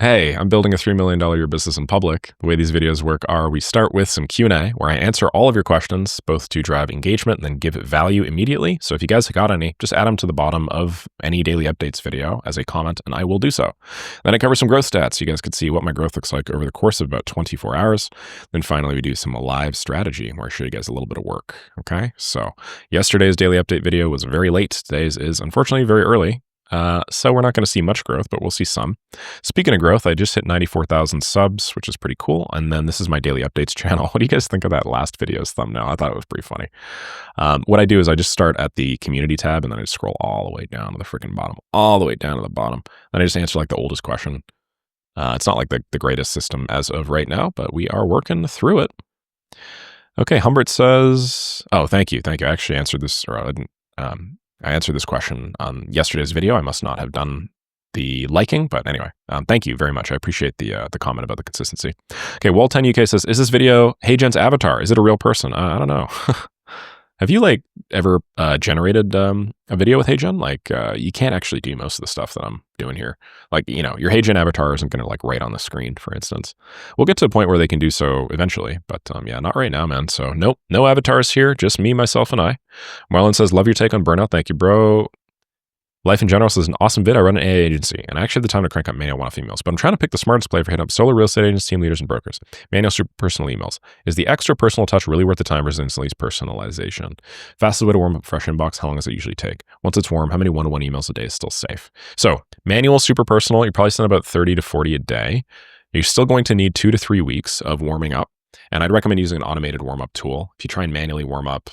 Hey, I'm building a $3 million a year business in public. The way these videos work are we start with some Q&A where I answer all of your questions, both to drive engagement and then give it value immediately. So if you guys got any, just add them to the bottom of any daily updates video as a comment and I will do so. Then I cover some growth stats so you guys could see what my growth looks like over the course of about 24 hours. Then finally we do some live strategy where I show you guys a little bit of work. Okay, so yesterday's daily update video was very late. Today's is unfortunately very early. So we're not going to see much growth, but we'll see some. Speaking of growth, I just hit 94,000 subs, which is pretty cool. And then this is my daily updates channel. What do you guys think of that last video's thumbnail? I thought it was pretty funny. What I do is I just start at the community tab and then I just scroll all the way down to the freaking bottom, all the way down to the bottom. And I just answer like the oldest question. It's not like the greatest system as of right now, but we are working through it. Okay, Humbert says, oh, thank you. I actually answered this, or I didn't, I answered this question on yesterday's video. I must not have done the liking, but anyway, thank you very much. I appreciate the comment about the consistency. Okay, Wall10 UK says, is this video HeyGen's avatar? Is it a real person? I don't know. Have you like ever generated a video with HeyGen? Like you can't actually do most of the stuff that I'm doing here. Like, you know, your HeyGen avatar isn't going to like write on the screen, for instance. We'll get to a point where they can do so eventually, but yeah, not right now, man. So nope, no avatars here, just me, myself, and I. Marlon says, love your take on burnout. Thank you, bro. Life in General says, an awesome vid. I run an AA agency, and I actually have the time to crank up manual one-off emails, but I'm trying to pick the smartest play for hitting up solo real estate agents, team leaders, and brokers. Manual super personal emails. Is the extra personal touch really worth the time versus instantly personalization? Fastest way to warm up a fresh inbox, how long does it usually take? Once it's warm, how many one-to-one emails a day is still safe? So manual, super personal, you're probably sending about 30 to 40 a day. You're still going to need 2 to 3 weeks of warming up, and I'd recommend using an automated warm-up tool. If you try and manually warm up,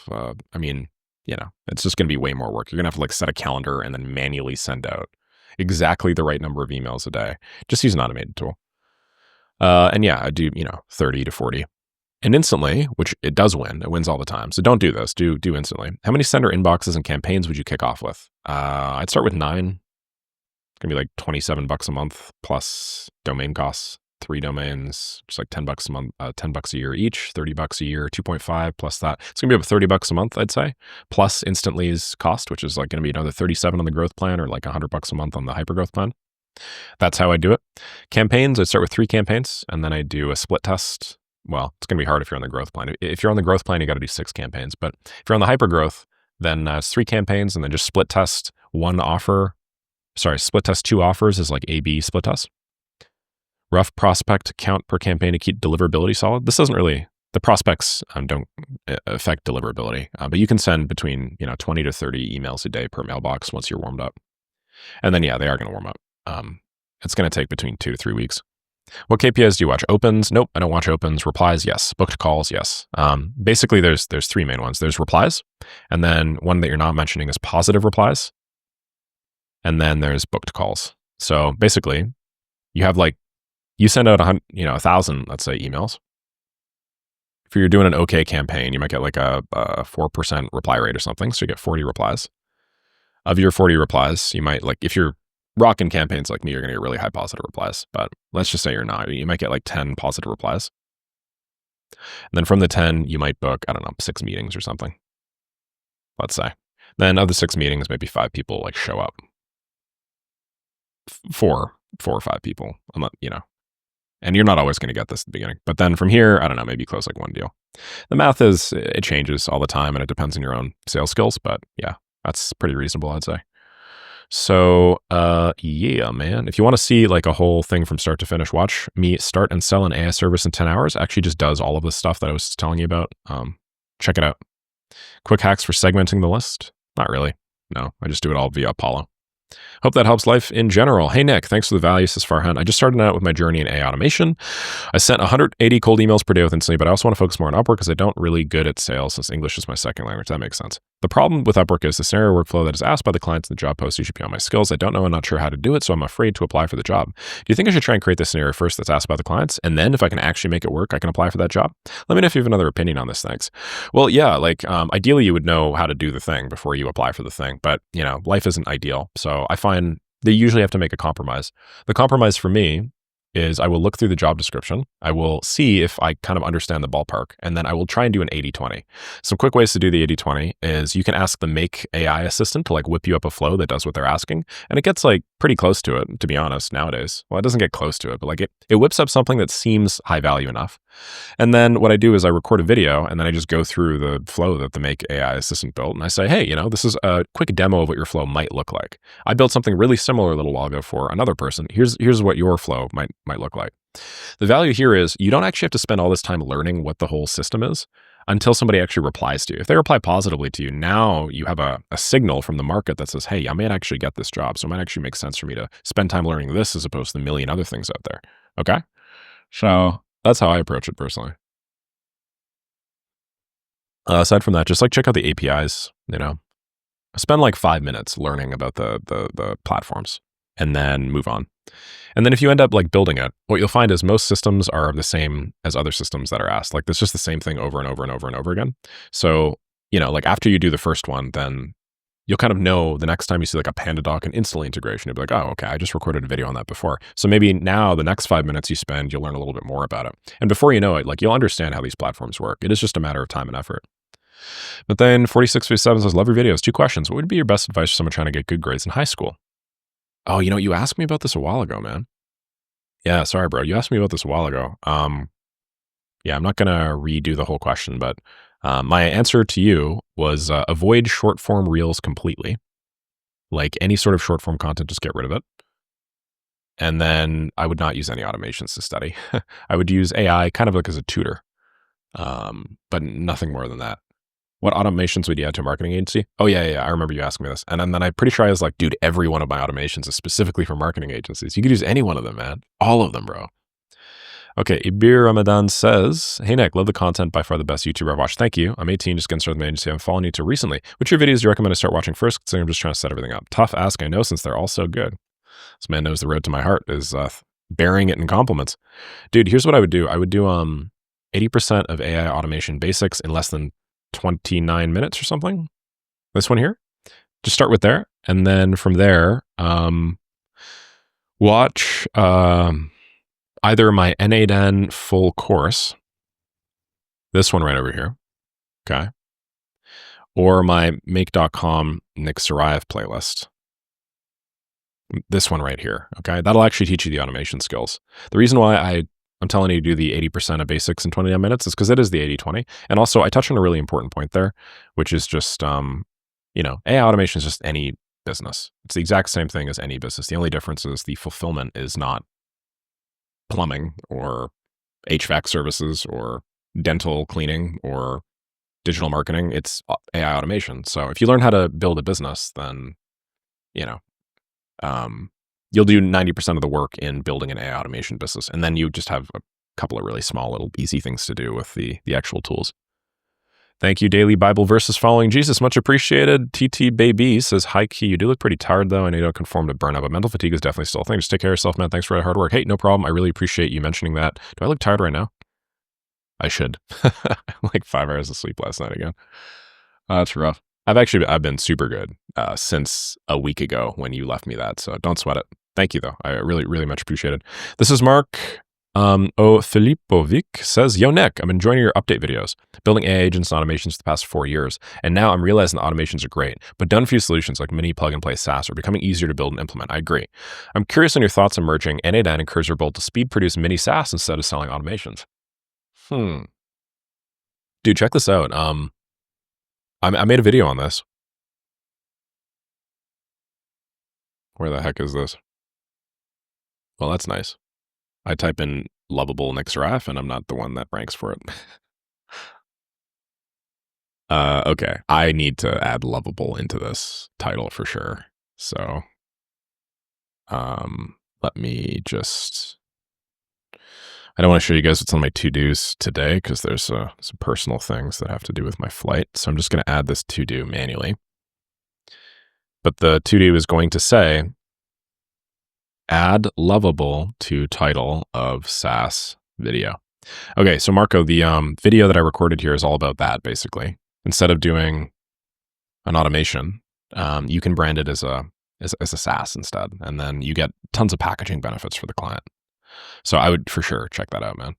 you know, it's just going to be way more work. You're going to have to like set a calendar and then manually send out exactly the right number of emails a day. Just use an automated tool. And yeah, I do, 30 to 40. And instantly, which it does win. It wins all the time. So don't do this. Do instantly. How many sender inboxes and campaigns would you kick off with? I'd start with 9. It's going to be like $27 a month plus domain costs. 3 domains, just like $10 a month, $10 a year each, $30 a year, 2.5 plus that. It's gonna be about $30 a month, I'd say, plus Instantly's cost, which is like gonna be another 37 on the growth plan or like $100 a month on the hypergrowth plan. That's how I do it. Campaigns, I'd start with 3 campaigns and then I do a split test. Well, it's gonna be hard if you're on the growth plan. If you're on the growth plan, you gotta do 6 campaigns, but if you're on the hypergrowth, then it's 3 campaigns and then just split test 2 offers is like A/B split test. Rough prospect count per campaign to keep deliverability solid. This doesn't really, the prospects don't affect deliverability, but you can send between 20 to 30 emails a day per mailbox once you're warmed up. And then, yeah, they are going to warm up. It's going to take between 2 to 3 weeks. What KPIs do you watch? Opens? Nope, I don't watch opens. Replies? Yes. Booked calls? Yes. Basically, there's 3 main ones. There's replies, and then one that you're not mentioning is positive replies, and then there's booked calls. So basically, you have like, you send out 1,000, let's say, emails. If you're doing an okay campaign, you might get like a 4% reply rate or something. So you get 40 replies. Of your 40 replies, you might like, if you're rocking campaigns like me, you're going to get really high positive replies. But let's just say you're not. You might get like 10 positive replies. And then from the 10, you might book, 6 meetings or something. Let's say. Then of the 6 meetings, maybe 5 people like show up. 4 or 5 people, and you're not always going to get this at the beginning. But then from here, maybe you close like 1 deal. The math it changes all the time and it depends on your own sales skills. But yeah, that's pretty reasonable, I'd say. So yeah, man, if you want to see like a whole thing from start to finish, watch me start and sell an AI service in 10 hours. It actually just does all of the stuff that I was telling you about. Check it out. Quick hacks for segmenting the list. Not really. No, I just do it all via Apollo. Hope that helps life in general. Hey, Nick, thanks for the value, says Farhan. I just started out with my journey in AI automation. I sent 180 cold emails per day with Instantly, but I also want to focus more on Upwork because I don't really good at sales since English is my second language. That makes sense. The problem with Upwork is the scenario workflow that is asked by the clients in the job post usually beyond my skills. I don't know and not sure how to do it, so I'm afraid to apply for the job. Do you think I should try and create the scenario first that's asked by the clients, and then if I can actually make it work, I can apply for that job? Let me know if you have another opinion on this. Thanks. Well, yeah, like ideally you would know how to do the thing before you apply for the thing, but life isn't ideal. So I find they usually have to make a compromise. The compromise for me is I will look through the job description. I will see if I kind of understand the ballpark, and then I will try and do an 80-20. Some quick ways to do the 80-20 is you can ask the Make AI assistant to like whip you up a flow that does what they're asking. And it gets like pretty close to it, to be honest, nowadays. Well, it doesn't get close to it, but like it whips up something that seems high value enough. And then what I do is I record a video, and then I just go through the flow that the Make AI assistant built. And I say, hey, this is a quick demo of what your flow might look like. I built something really similar a little while ago for another person. Here's what your flow might look like. The value here is you don't actually have to spend all this time learning what the whole system is until somebody actually replies to you. If they reply positively to you, now you have a signal from the market that says, hey, I might actually get this job. So it might actually make sense for me to spend time learning this as opposed to the million other things out there. Okay? So that's how I approach it personally. Aside from that, just like check out the APIs, spend like 5 minutes learning about the platforms and then move on. And then if you end up like building it, what you'll find is most systems are the same as other systems that are asked. Like it's just the same thing over and over and over and over again. So, like after you do the first one, then you'll kind of know the next time you see like a PandaDoc and instantly integration, you'll be like, oh, okay, I just recorded a video on that before. So maybe now the next 5 minutes you spend, you'll learn a little bit more about it. And before you know it, like you'll understand how these platforms work. It is just a matter of time and effort. But then 4657 says, love your videos. 2 questions. What would be your best advice for someone trying to get good grades in high school? Oh, you asked me about this a while ago, man. Yeah, sorry, bro. You asked me about this a while ago. Yeah, I'm not going to redo the whole question, but my answer to you was avoid short form reels completely. Like any sort of short form content, just get rid of it. And then I would not use any automations to study. I would use AI kind of like as a tutor, but nothing more than that. What automations would you add to a marketing agency? Oh, yeah. I remember you asking me this. And then I'm pretty sure I was like, dude, every one of my automations is specifically for marketing agencies. You could use any one of them, man. All of them, bro. Okay, Ibir Ramadan says, hey, Nick, love the content. By far the best YouTuber I've watched. Thank you. I'm 18, just getting started with my agency. I'm following you too recently. Which of your videos do you recommend I start watching first? Considering I'm just trying to set everything up. Tough ask, I know, since they're all so good. This man knows the road to my heart is bearing it in compliments. Dude, here's what I would do. I would do 80% of AI automation basics in less than 29 minutes or something. This one here. Just start with there. And then from there, watch either my N8N full course, this one right over here, okay, or my make.com Nick Saraev playlist, this one right here, okay? That'll actually teach you the automation skills. The reason why I'm telling you to do the 80% of basics in 29 minutes is because it is the 80-20. And also I touched on a really important point there, which is just, AI automation is just any business. It's the exact same thing as any business. The only difference is the fulfillment is not plumbing or HVAC services or dental cleaning or digital marketing. It's AI automation. So if you learn how to build a business, then, you'll do 90% of the work in building an AI automation business. And then you just have a couple of really small little easy things to do with the actual tools. Thank you, Daily Bible Verses Following Jesus. Much appreciated. TT Baby says, hi, Key. You do look pretty tired, though. I know you don't conform to burnout, but mental fatigue is definitely still a thing. Just take care of yourself, man. Thanks for the hard work. Hey, no problem. I really appreciate you mentioning that. Do I look tired right now? I should. Like 5 hours of sleep last night again. That's rough. I've been super good since a week ago when you left me that. So don't sweat it. Thank you, though. I really, really much appreciate it. This is Mark Filipovic says, yo, Nick, I'm enjoying your update videos, building AI agents and automations for the past 4 years. And now I'm realizing the automations are great, but done for you solutions like mini plug and play SaaS are becoming easier to build and implement. I agree. I'm curious on your thoughts on merging N8N and Cursor Bolt to speed produce mini SaaS instead of selling automations. Dude, check this out. I made a video on this. Where the heck is this? Well, that's nice. I type in lovable Nick Saraev and I'm not the one that ranks for it. Okay. I need to add lovable into this title for sure. So, let me just, I don't want to show you guys what's on my to-dos today because there's some personal things that have to do with my flight. So I'm just going to add this to-do manually. But the to-do is going to say, add lovable to title of SaaS video. Okay, so Marco, the video that I recorded here is all about that, basically. Instead of doing an automation, you can brand it as a SaaS instead, and then you get tons of packaging benefits for the client. So I would for sure check that out, man.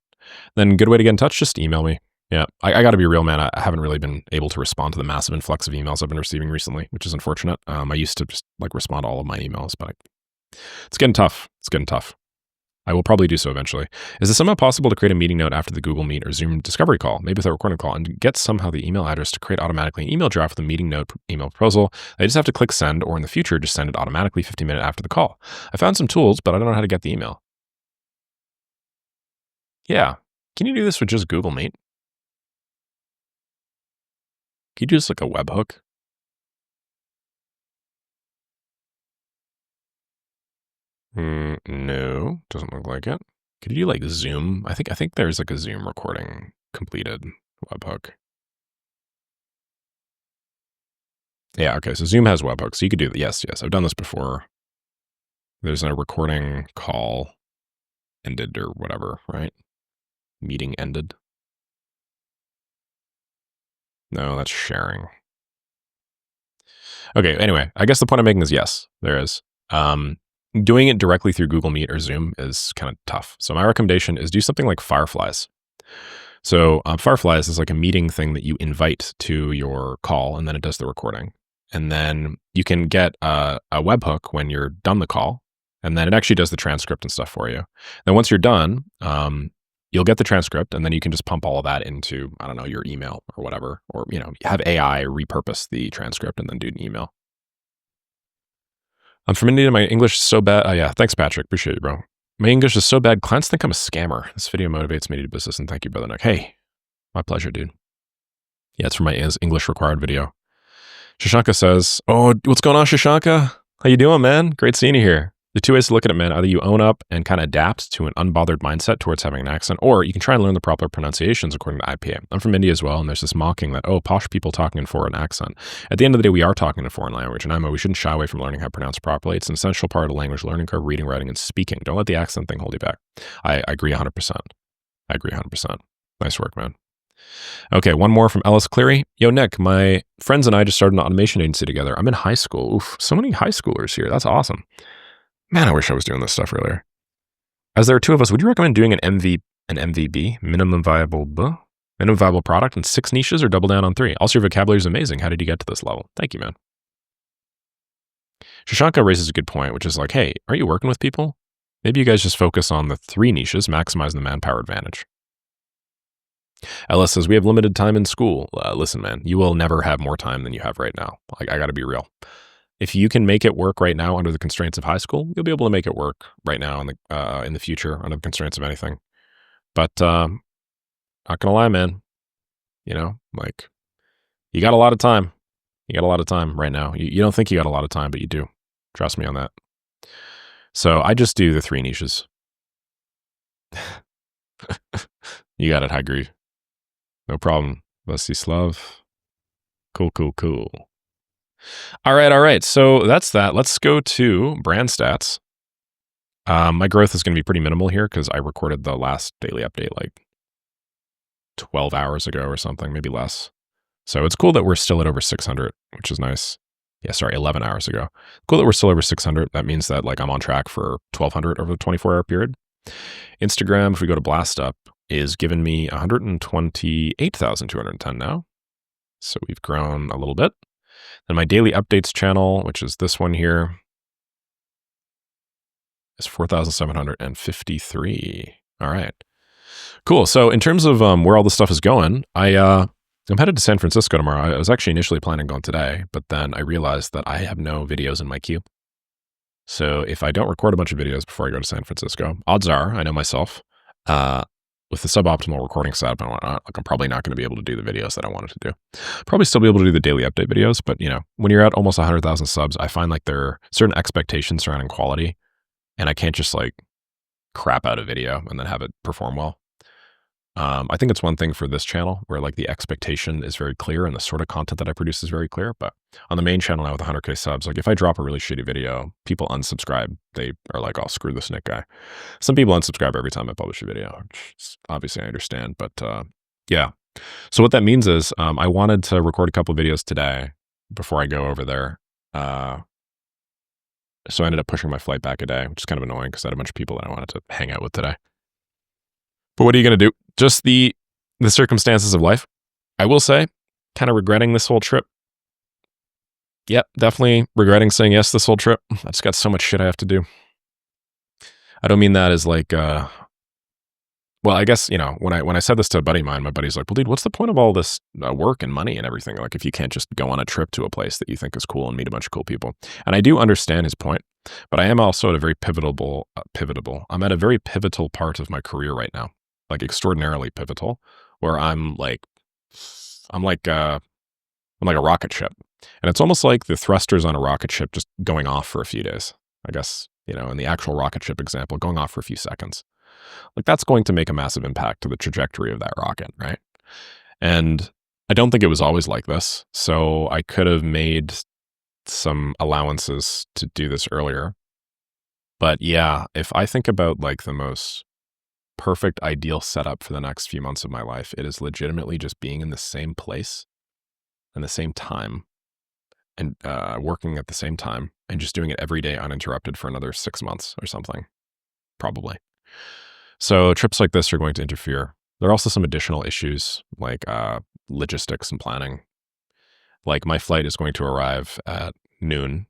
Then good way to get in touch, just email me. Yeah, I got to be real, man. I haven't really been able to respond to the massive influx of emails I've been receiving recently, which is unfortunate. I used to just like respond to all of my emails, but it's getting tough. It's getting tough. I will probably do so eventually. Is it somehow possible to create a meeting note after the Google Meet or Zoom discovery call, maybe with a recording call, and get somehow the email address to create automatically an email draft with a meeting note email proposal? I just have to click send, or in the future, just send it automatically 15 minutes after the call. I found some tools, but I don't know how to get the email. Yeah. Can you do this with just Google Meet? Can you do this like a webhook? No, doesn't look like it. Could you do like Zoom? I think there's like a Zoom recording completed webhook. Yeah, okay. So Zoom has webhooks. So you could do that. Yes. I've done this before. There's a recording call ended or whatever, right? Meeting ended. No, that's sharing. Okay, anyway, I guess the point I'm making is yes, there is. Doing it directly through Google Meet or Zoom is kind of tough. So my recommendation is do something like Fireflies. So Fireflies is like a meeting thing that you invite to your call, and then it does the recording. And then you can get a webhook when you're done the call, and then it actually does the transcript and stuff for you. Then once you're done, you'll get the transcript, and then you can just pump all of that into, I don't know, your email or whatever, or, have AI repurpose the transcript and then do an email. I'm from India. My English is so bad. Oh, yeah. Thanks, Patrick. Appreciate you, bro. My English is so bad. Clients think I'm a scammer. This video motivates me to do business, and thank you, Brother Nick. Hey, my pleasure, dude. Yeah, it's for my English required video. Shashanka says, oh, what's going on, Shashanka? How you doing, man? Great seeing you here. The two ways to look at it, man, either you own up and kind of adapt to an unbothered mindset towards having an accent, or you can try and learn the proper pronunciations according to IPA. I'm from India as well, and there's this mocking that, oh, posh people talking in foreign accent. At the end of the day, we are talking in a foreign language, and we shouldn't shy away from learning how to pronounce properly. It's an essential part of the language learning curve, reading, writing, and speaking. Don't let the accent thing hold you back. I agree 100%. I agree 100%. Nice work, man. Okay, one more from Ellis Cleary. Yo, Nick, my friends and I just started an automation agency together. I'm in high school. Oof, so many high schoolers here. That's awesome. Man, I wish I was doing this stuff earlier. As there are two of us, would you recommend doing an MVB, minimum viable product in 6 niches, or double down on 3? Also, your vocabulary is amazing. How did you get to this level? Thank you, man. Shashanka raises a good point, which is like, hey, aren't you working with people? Maybe you guys just focus on the 3 niches, maximizing the manpower advantage. Ellis says, we have limited time in school. Listen, man, you will never have more time than you have right now. I got to be real. If you can make it work right now under the constraints of high school, you'll be able to make it work right now in the future under the constraints of anything. But not gonna lie, man, you got a lot of time. You got a lot of time right now. You don't think you got a lot of time, but you do. Trust me on that. So I just do the 3 niches. You got it, High Greed. No problem. Vlastislav. Cool. All right. So that's that. Let's go to brand stats. My growth is going to be pretty minimal here because I recorded the last daily update like 12 hours ago or something, maybe less. So it's cool that we're still at over 600, which is nice. Yeah, sorry, 11 hours ago. Cool that we're still over 600. That means that I'm on track for 1,200 over the 24-hour period. Instagram, if we go to Blast Up, is giving me 128,210 now. So we've grown a little bit. And my daily updates channel, which is this one here, is 4,753. All right. Cool. So in terms of where all this stuff is going, I'm headed to San Francisco tomorrow. I was actually initially planning on today, but then I realized that I have no videos in my queue. So if I don't record a bunch of videos before I go to San Francisco, odds are, I know myself, with the suboptimal recording setup and whatnot, I'm probably not going to be able to do the videos that I wanted to do. Probably still be able to do the daily update videos, but when you're at almost 100,000 subs, I find there are certain expectations surrounding quality, and I can't just crap out a video and then have it perform well. I think it's one thing for this channel where the expectation is very clear and the sort of content that I produce is very clear. But on the main channel now with 100K subs, if I drop a really shitty video, people unsubscribe. They are like, oh, screw this Nick guy. Some people unsubscribe every time I publish a video, which obviously I understand. But yeah. So what that means is I wanted to record a couple of videos today before I go over there. So I ended up pushing my flight back a day, which is kind of annoying because I had a bunch of people that I wanted to hang out with today. But what are you going to do? Just the circumstances of life. I will say, kind of regretting this whole trip. Yep, definitely regretting saying yes this whole trip. I just got so much shit I have to do. I don't mean that as like, well, I guess, when I said this to a buddy of mine, my buddy's like, well, dude, what's the point of all this work and money and everything? Like, if you can't just go on a trip to a place that you think is cool and meet a bunch of cool people. And I do understand his point, but I am also at a very pivotal. I'm at a very pivotal part of my career right now, like extraordinarily pivotal, where I'm like a rocket ship. And it's almost like the thrusters on a rocket ship just going off for a few days, I guess, in the actual rocket ship example, going off for a few seconds. Like that's going to make a massive impact to the trajectory of that rocket, right? And I don't think it was always like this. So I could have made some allowances to do this earlier. But yeah, if I think about like the most perfect, ideal setup for the next few months of my life, it is legitimately just being in the same place and the same time and working at the same time and just doing it every day uninterrupted for another 6 months or something, probably. So trips like this are going to interfere. There are also some additional issues like logistics and planning. Like my flight is going to arrive at noon,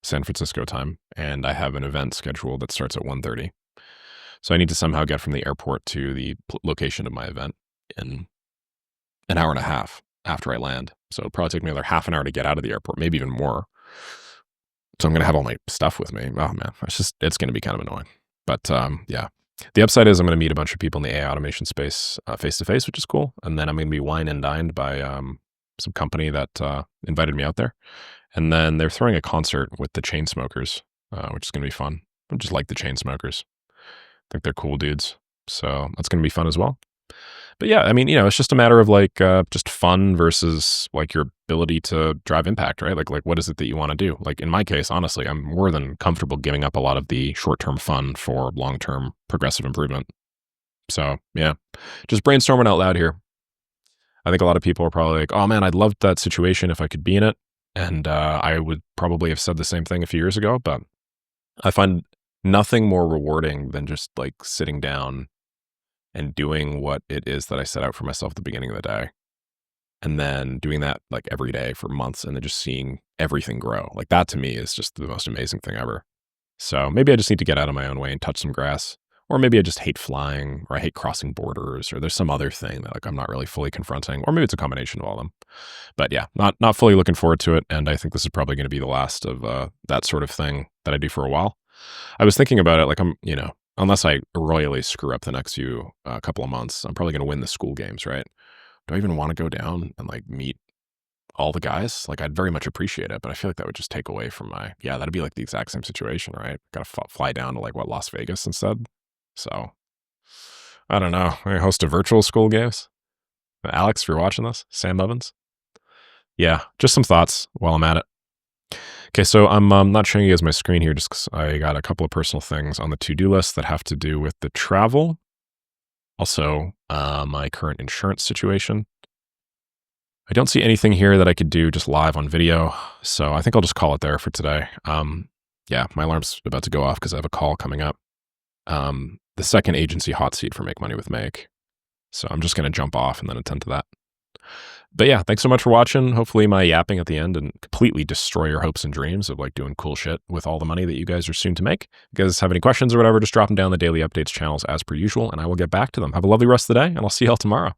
San Francisco time, and I have an event scheduled that starts at 1:30. So I need to somehow get from the airport to the location of my event in an hour and a half after I land. So it'll probably take me another half an hour to get out of the airport, maybe even more. So I'm going to have all my stuff with me. Oh man, it's going to be kind of annoying. But yeah, the upside is I'm going to meet a bunch of people in the AI automation space face to face, which is cool. And then I'm going to be wine and dined by some company that invited me out there. And then they're throwing a concert with the Chainsmokers, which is going to be fun. I just like the Chainsmokers. I think they're cool dudes. So that's going to be fun as well. But yeah, I mean, it's just a matter of like just fun versus like your ability to drive impact, right? Like what is it that you want to do? Like in my case, honestly, I'm more than comfortable giving up a lot of the short-term fun for long-term progressive improvement. So yeah, just brainstorming out loud here. I think a lot of people are probably like, oh man, I'd love that situation if I could be in it. And I would probably have said the same thing a few years ago, but I find nothing more rewarding than just like sitting down and doing what it is that I set out for myself at the beginning of the day. And then doing that like every day for months and then just seeing everything grow. Like that to me is just the most amazing thing ever. So maybe I just need to get out of my own way and touch some grass. Or maybe I just hate flying or I hate crossing borders or there's some other thing that like I'm not really fully confronting. Or maybe it's a combination of all of them. But yeah, not fully looking forward to it. And I think this is probably going to be the last of that sort of thing that I do for a while. I was thinking about it like unless I royally screw up the next couple of months, I'm probably going to win the school games, right? Do I even want to go down and like meet all the guys? Like I'd very much appreciate it, but I feel like that would just take away from that'd be like the exact same situation, right? Got to fly down to like Las Vegas instead. So I don't know. I host a virtual school games. Alex, if you're watching this, Sam Evans. Yeah, just some thoughts while I'm at it. Okay, so I'm not showing you guys my screen here just because I got a couple of personal things on the to-do list that have to do with the travel. Also, my current insurance situation. I don't see anything here that I could do just live on video, so I think I'll just call it there for today. Yeah, my alarm's about to go off because I have a call coming up. The second agency hot seat for Make Money with Make. So I'm just going to jump off and then attend to that. But yeah, thanks so much for watching. Hopefully my yapping at the end didn't completely destroy your hopes and dreams of like doing cool shit with all the money that you guys are soon to make. If you guys have any questions or whatever, just drop them down the daily updates channels as per usual, and I will get back to them. Have a lovely rest of the day, and I'll see y'all tomorrow.